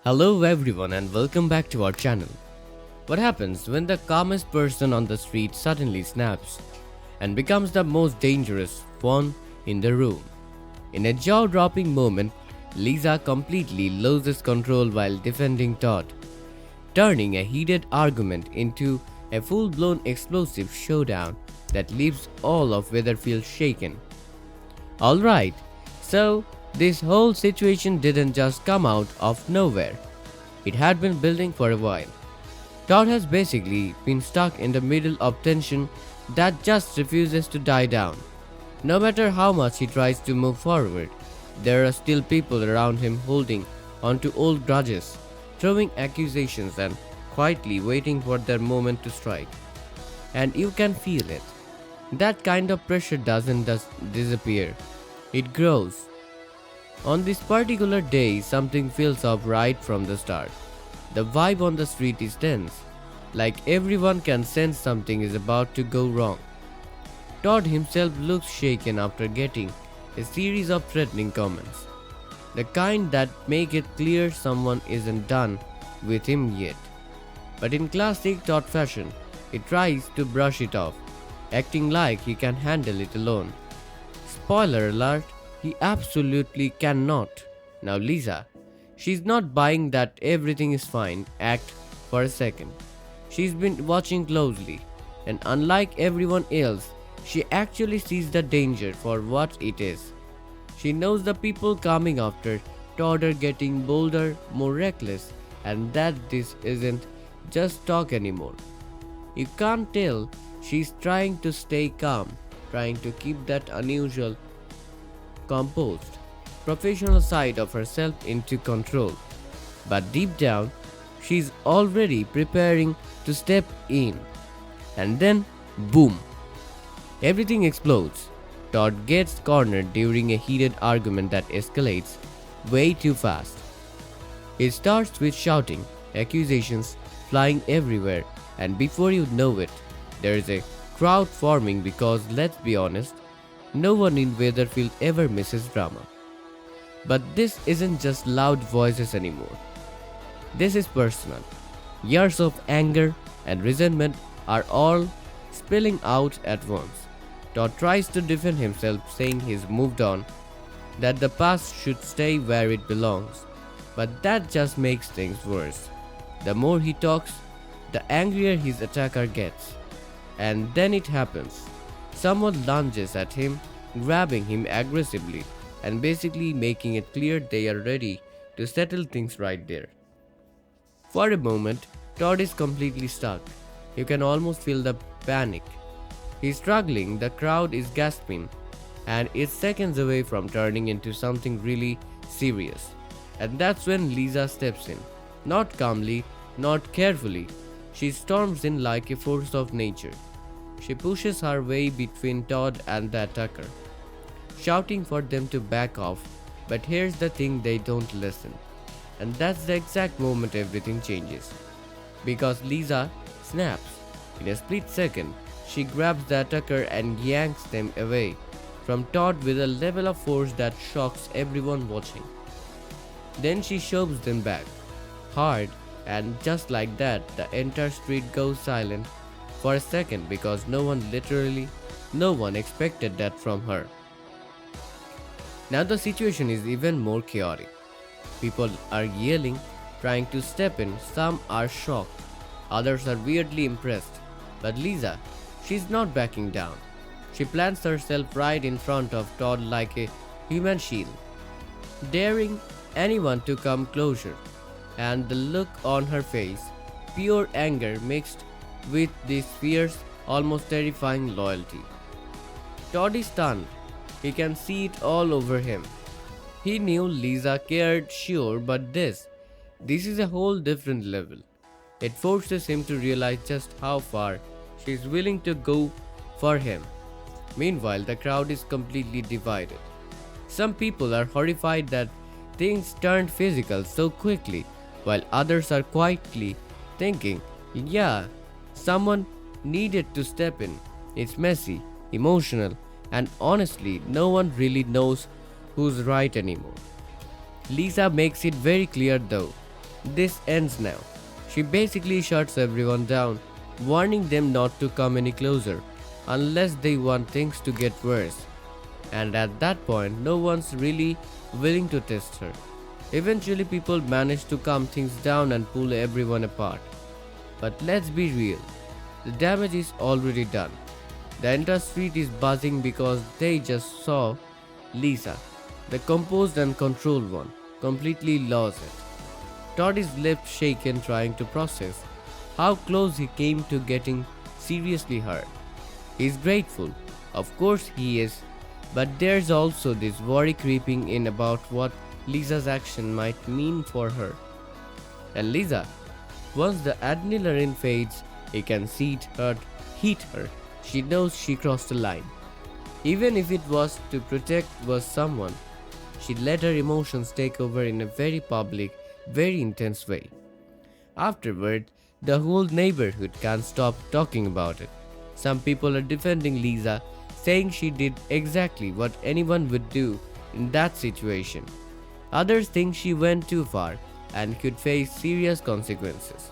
Hello everyone and welcome back to our channel. What happens when the calmest person on the street suddenly snaps and becomes the most dangerous one in the room? In a jaw-dropping moment, Lisa completely loses control while defending Todd, turning a heated argument into a full-blown explosive showdown that leaves all of Weatherfield shaken. Alright, so this whole situation didn't just come out of nowhere. It had been building for a while. Todd has basically been stuck in the middle of tension that just refuses to die down. No matter how much he tries to move forward, there are still people around him holding onto old grudges, throwing accusations and quietly waiting for their moment to strike. And you can feel it. That kind of pressure doesn't just disappear. It grows. On this particular day, something feels off right from the start. The vibe on the street is tense, like everyone can sense something is about to go wrong. Todd himself looks shaken after getting a series of threatening comments, the kind that make it clear someone isn't done with him yet. But in classic Todd fashion, he tries to brush it off, acting like he can handle it alone. Spoiler alert, he absolutely cannot. Now Lisa, she's not buying that everything is fine act for a second. She's been watching closely, and unlike everyone else, she actually sees the danger for what it is. She knows the people coming after Todd are getting bolder, more reckless, and that this isn't just talk anymore. You can't tell she's trying to stay calm, trying to keep that unusual, composed, professional side of herself into control. But deep down, she's already preparing to step in. And then, boom! Everything explodes. Todd gets cornered during a heated argument that escalates way too fast. It starts with shouting, accusations flying everywhere, and before you know it, there's a crowd forming because let's be honest, no one in Weatherfield ever misses drama. But this isn't just loud voices anymore. This is personal. Years of anger and resentment are all spilling out at once. Todd tries to defend himself, saying he's moved on, that the past should stay where it belongs. But that just makes things worse. The more he talks, the angrier his attacker gets. And then it happens. Someone lunges at him, grabbing him aggressively and basically making it clear they are ready to settle things right there. For a moment, Todd is completely stuck. You can almost feel the panic. He's struggling, the crowd is gasping, and is seconds away from turning into something really serious. And that's when Lisa steps in. Not calmly, not carefully. She storms in like a force of nature. She pushes her way between Todd and the attacker, shouting for them to back off, but here's the thing, they don't listen. And that's the exact moment everything changes. Because Lisa snaps. In a split second, she grabs the attacker and yanks them away from Todd with a level of force that shocks everyone watching. Then she shoves them back, hard, and just like that, the entire street goes silent for a second because no one expected that from her. Now the situation is even more chaotic. People are yelling, trying to step in, some are shocked, others are weirdly impressed. But Lisa, she's not backing down. She plants herself right in front of Todd like a human shield, daring anyone to come closer. And the look on her face, pure anger mixed with this fierce, almost terrifying loyalty. Todd is stunned. He can see it all over him. He knew Lisa cared, sure, but this is a whole different level. It forces him to realize just how far she's willing to go for him. Meanwhile, the crowd is completely divided. Some people are horrified that things turned physical so quickly, while others are quietly thinking, yeah, someone needed to step in. It's messy, emotional, and honestly, no one really knows who's right anymore. Lisa makes it very clear though, This ends now. She basically shuts everyone down, warning them not to come any closer unless they want things to get worse. And at that point, no one's really willing to test her. Eventually, people manage to calm things down and pull everyone apart. But let's be real, the damage is already done. The entire street is buzzing because they just saw Lisa, the composed and controlled one, completely lost it. Todd is left shaken trying to process how close he came to getting seriously hurt. He's grateful, of course he is, but there's also this worry creeping in about what Lisa's action might mean for her. And Lisa, once the adrenaline fades, he can see it heat her. She knows she crossed a line. Even if it was to protect someone, she let her emotions take over in a very public, very intense way. Afterward, the whole neighborhood can't stop talking about it. Some people are defending Lisa, saying she did exactly what anyone would do in that situation. Others think she went too far and could face serious consequences.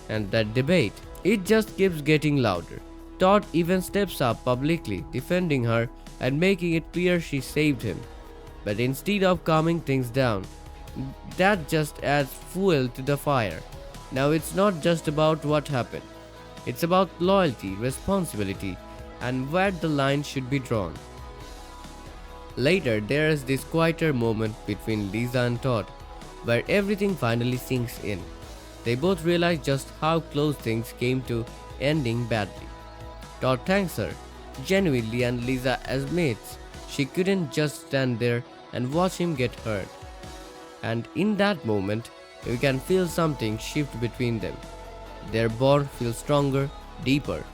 And that debate, it just keeps getting louder. Todd even steps up publicly, defending her and making it clear she saved him. But instead of calming things down, that just adds fuel to the fire. Now it's not just about what happened. It's about loyalty, responsibility, and where the line should be drawn. Later, there is this quieter moment between Lisa and Todd, where everything finally sinks in. They both realize just how close things came to ending badly. Todd thanks her, genuinely, and Lisa admits she couldn't just stand there and watch him get hurt. And in that moment, you can feel something shift between them. Their bond feels stronger, deeper.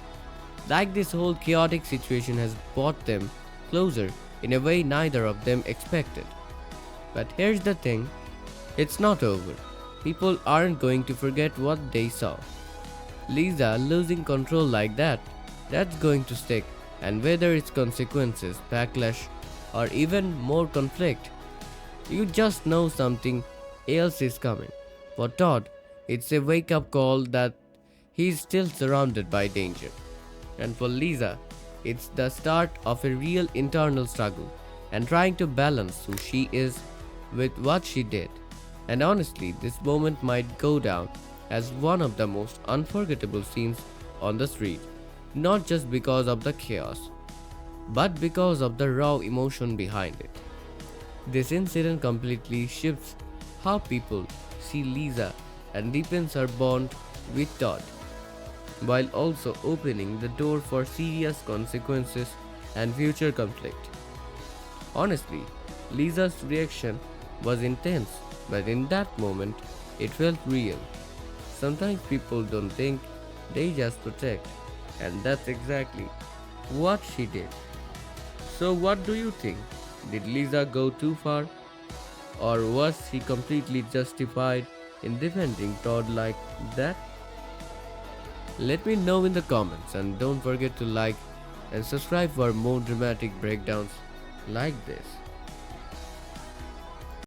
Like this whole chaotic situation has brought them closer in a way neither of them expected. But here's the thing, it's not over. People aren't going to forget what they saw. Lisa losing control like that, that's going to stick, and whether it's consequences, backlash, or even more conflict, you just know something else is coming. For Todd, it's a wake-up call that he's still surrounded by danger. And for Lisa, it's the start of a real internal struggle and trying to balance who she is with what she did. And honestly, this moment might go down as one of the most unforgettable scenes on the street, not just because of the chaos, but because of the raw emotion behind it. This incident completely shifts how people see Lisa and deepens her bond with Todd, while also opening the door for serious consequences and future conflict. Honestly, Lisa's reaction was intense, but in that moment, it felt real. Sometimes people don't think, they just protect, and that's exactly what she did. So what do you think? Did Lisa go too far? Or was she completely justified in defending Todd like that? Let me know in the comments, and don't forget to like and subscribe for more dramatic breakdowns like this.